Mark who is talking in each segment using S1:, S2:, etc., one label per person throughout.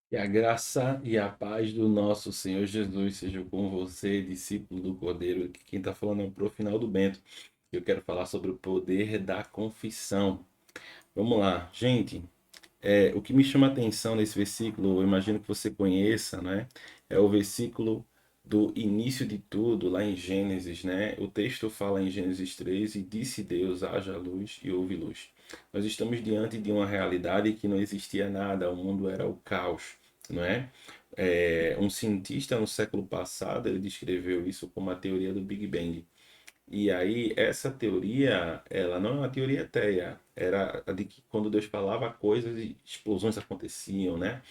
S1: Que a graça e a paz do nosso Senhor Jesus sejam com você, discípulo do Cordeiro. Que quem está falando é o Prof. Final Bento. Eu quero falar sobre o poder da confissão. Vamos lá, gente. O que me chama a atenção nesse versículo, eu imagino que você conheça, né? É o versículo do início de tudo, lá em Gênesis, né? O texto fala em Gênesis 3: e disse Deus, haja luz e houve luz. Nós estamos diante de uma realidade que não existia nada, o mundo era o caos, não é? Um cientista no século passado, ele descreveu isso como a teoria do Big Bang. E aí, essa teoria, ela não é uma teoria ateia, era a de que quando Deus falava coisas e explosões aconteciam, né?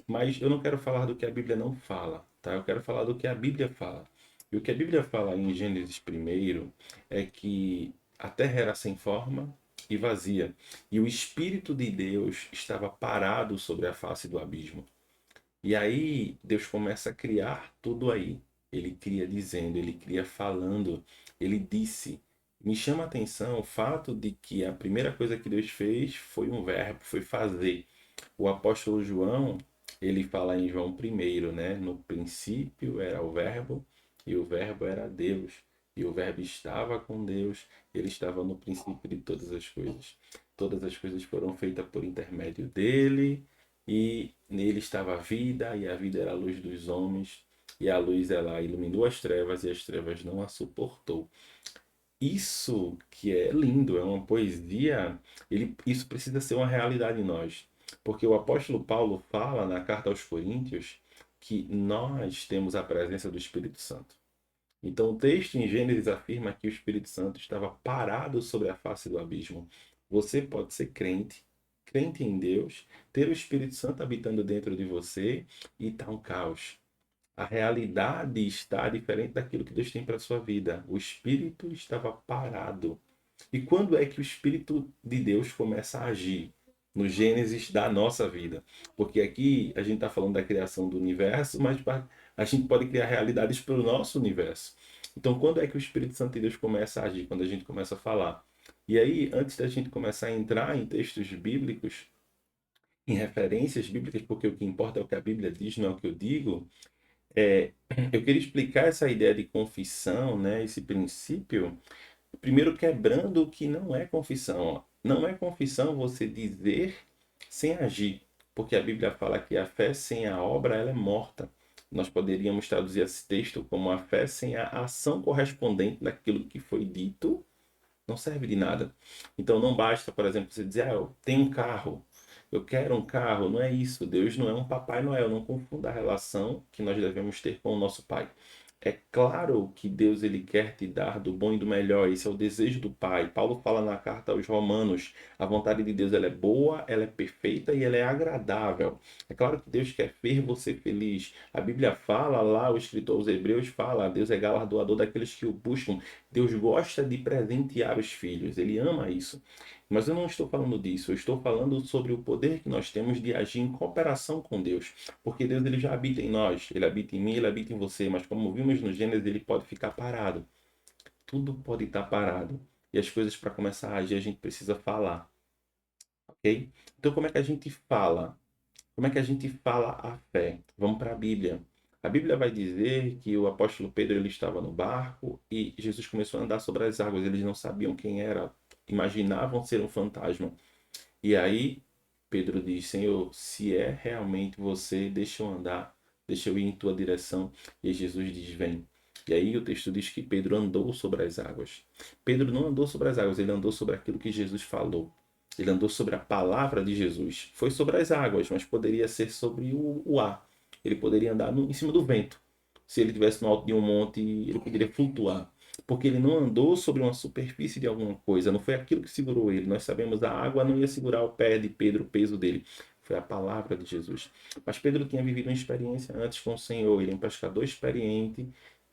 S1: Mas eu não quero falar do que a Bíblia não fala, tá? Eu quero falar do que a Bíblia fala. E o que a Bíblia fala em Gênesis primeiro é que a terra era sem forma e vazia, e o Espírito de Deus estava parado sobre a face do abismo. E aí Deus começa a criar tudo aí. Ele cria dizendo, ele cria falando, ele disse. Me chama a atenção o fato de que a primeira coisa que Deus fez foi um verbo, foi fazer. O apóstolo João, ele fala em João primeiro, né? No princípio era o verbo e o verbo era Deus. E o verbo estava com Deus, ele estava no princípio de todas as coisas. Todas as coisas foram feitas por intermédio dele, e nele estava a vida, e a vida era a luz dos homens, e a luz ela iluminou as trevas, e as trevas não a suportou. Isso que é lindo, é uma poesia, isso precisa ser uma realidade em nós. Porque o apóstolo Paulo fala na carta aos Coríntios que nós temos a presença do Espírito Santo. Então o texto em Gênesis afirma que o Espírito Santo estava parado sobre a face do abismo. Você pode ser crente, crente em Deus, ter o Espírito Santo habitando dentro de você e está um caos. A realidade está diferente daquilo que Deus tem para a sua vida. O Espírito estava parado. E quando é que o Espírito de Deus começa a agir? No Gênesis da nossa vida. Porque aqui a gente está falando da criação do universo, mas a gente pode criar realidades para o nosso universo. Então, quando é que o Espírito Santo de Deus começa a agir? Quando a gente começa a falar. E aí, antes da gente começar a entrar em textos bíblicos, em referências bíblicas, porque o que importa é o que a Bíblia diz, não é o que eu digo, é, eu queria explicar essa ideia de confissão, né, esse princípio, primeiro quebrando o que não é confissão. Não é confissão você dizer sem agir, porque a Bíblia fala que a fé sem a obra ela é morta. Nós poderíamos traduzir esse texto como a fé sem a ação correspondente daquilo que foi dito não serve de nada. Então não basta, por exemplo, você dizer, eu tenho um carro, eu quero um carro. Não é isso. Deus não é um Papai Noel. Não confunda a relação que nós devemos ter com o nosso Pai. É claro que Deus ele quer te dar do bom e do melhor. Esse é o desejo do Pai. Paulo fala na carta aos Romanos: a vontade de Deus ela é boa, ela é perfeita e ela é agradável. É claro que Deus quer ver você feliz. A Bíblia fala lá, o escritor aos Hebreus fala: Deus é galardoador daqueles que o buscam. Deus gosta de presentear os filhos, ele ama isso. Mas eu não estou falando disso, eu estou falando sobre o poder que nós temos de agir em cooperação com Deus. Porque Deus ele já habita em nós, ele habita em mim, ele habita em você, mas como vimos no Gênesis, ele pode ficar parado. Tudo pode estar parado. E as coisas para começar a agir, a gente precisa falar, ok? Então como é que a gente fala? Como é que a gente fala a fé? Vamos para a Bíblia. A Bíblia vai dizer que o apóstolo Pedro ele estava no barco e Jesus começou a andar sobre as águas. Eles não sabiam quem era, imaginavam ser um fantasma. E aí Pedro diz: Senhor, se é realmente você, deixa eu andar, deixa eu ir em tua direção. E Jesus diz: Vem. E aí o texto diz que Pedro andou sobre as águas. Pedro não andou sobre as águas, ele andou sobre aquilo que Jesus falou. Ele andou sobre a palavra de Jesus. Foi sobre as águas, mas poderia ser sobre o ar. Ele poderia andar em cima do vento. Se ele estivesse no alto de um monte, ele poderia flutuar. Porque ele não andou sobre uma superfície de alguma coisa, não foi aquilo que segurou ele. Nós sabemos a água não ia segurar o pé de Pedro, o peso dele. Foi a palavra de Jesus. Mas Pedro tinha vivido uma experiência antes com o Senhor. Ele é um pescador experiente,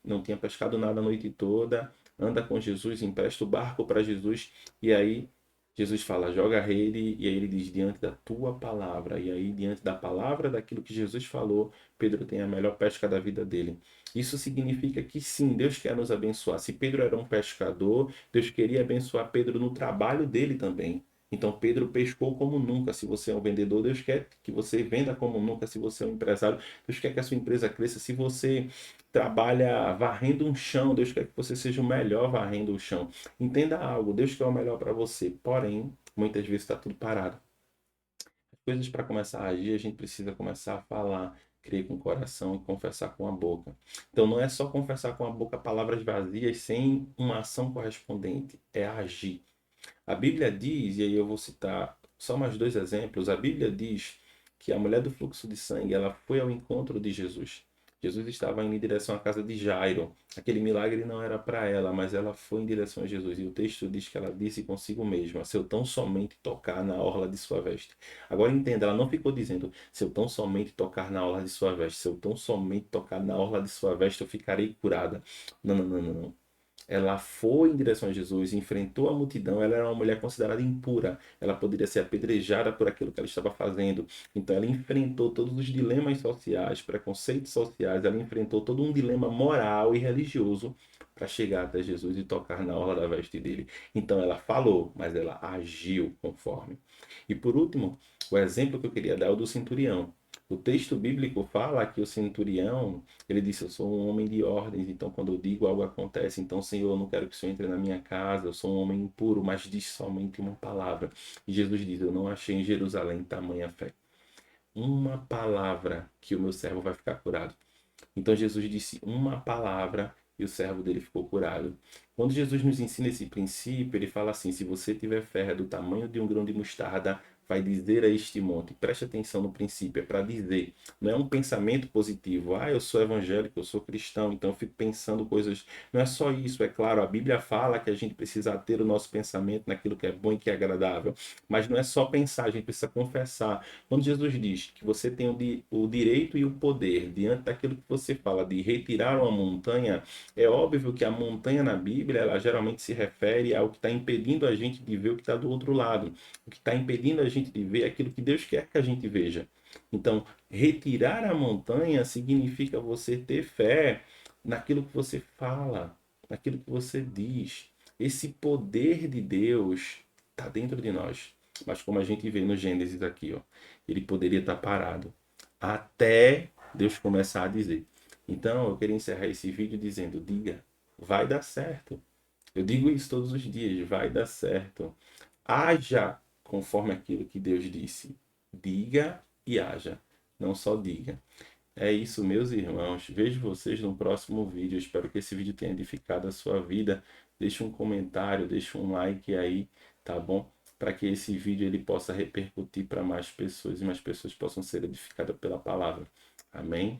S1: não tinha pescado nada a noite toda, anda com Jesus, empresta o barco para Jesus, e aí Jesus fala, joga a rede, e aí ele diz, diante da tua palavra. E aí, diante da palavra, daquilo que Jesus falou, Pedro tem a melhor pesca da vida dele. Isso significa que sim, Deus quer nos abençoar. Se Pedro era um pescador, Deus queria abençoar Pedro no trabalho dele também. Então Pedro pescou como nunca. Se você é um vendedor, Deus quer que você venda como nunca. Se você é um empresário, Deus quer que a sua empresa cresça. Se você trabalha varrendo um chão, Deus quer que você seja o melhor varrendo o chão. Entenda algo, Deus quer o melhor para você. Porém, muitas vezes está tudo parado. As coisas para começar a agir, a gente precisa começar a falar, crer com o coração e confessar com a boca. Então não é só confessar com a boca palavras vazias sem uma ação correspondente, é agir. A Bíblia diz, e aí eu vou citar só mais dois exemplos, a Bíblia diz que a mulher do fluxo de sangue, ela foi ao encontro de Jesus. Jesus estava indo em direção à casa de Jairo. Aquele milagre não era para ela, mas ela foi em direção a Jesus. E o texto diz que ela disse consigo mesma: se eu tão somente tocar na orla de sua veste. Agora entenda, ela não ficou dizendo: se eu tão somente tocar na orla de sua veste, se eu tão somente tocar na orla de sua veste, eu ficarei curada. Não, não, não, não, não. Ela foi em direção a Jesus, enfrentou a multidão. Ela era uma mulher considerada impura. Ela poderia ser apedrejada por aquilo que ela estava fazendo. Então, ela enfrentou todos os dilemas sociais, preconceitos sociais. Ela enfrentou todo um dilema moral e religioso para chegar até Jesus e tocar na orla da veste dele. Então, ela falou, mas ela agiu conforme. E por último, o exemplo que eu queria dar é o do centurião. O texto bíblico fala que o centurião ele disse: eu sou um homem de ordens, então quando eu digo algo acontece. Então, Senhor, eu não quero que o Senhor entre na minha casa, eu sou um homem impuro, mas diz somente uma palavra. E Jesus diz: eu não achei em Jerusalém tamanha fé. Uma palavra que o meu servo vai ficar curado. Então, Jesus disse uma palavra e o servo dele ficou curado. Quando Jesus nos ensina esse princípio, ele fala assim: se você tiver fé do tamanho de um grão de mostarda, vai dizer a este monte. Preste atenção no princípio, é para dizer. Não é um pensamento positivo. Ah, eu sou evangélico, eu sou cristão, então eu fico pensando coisas. Não é só isso, é claro, a Bíblia fala que a gente precisa ter o nosso pensamento naquilo que é bom e que é agradável. Mas não é só pensar, a gente precisa confessar. Quando Jesus diz que você tem o direito e o poder diante daquilo que você fala de retirar uma montanha, é óbvio que a montanha na Bíblia, ela geralmente se refere ao que está impedindo a gente de ver o que está do outro lado. O que está impedindo a gente de ver aquilo que Deus quer que a gente veja. Então, retirar a montanha significa você ter fé naquilo que você fala, naquilo que você diz. Esse poder de Deus está dentro de nós. Mas como a gente vê no Gênesis aqui, ó, ele poderia estar parado até Deus começar a dizer. Então, eu queria encerrar esse vídeo dizendo: diga, vai dar certo. Eu digo isso todos os dias, vai dar certo. Haja conforme aquilo que Deus disse. Diga e haja. Não só diga. É isso, meus irmãos. Vejo vocês no próximo vídeo. Espero que esse vídeo tenha edificado a sua vida. Deixe um comentário, deixe um like aí, tá bom? Para que esse vídeo ele possa repercutir para mais pessoas e mais pessoas possam ser edificadas pela palavra. Amém?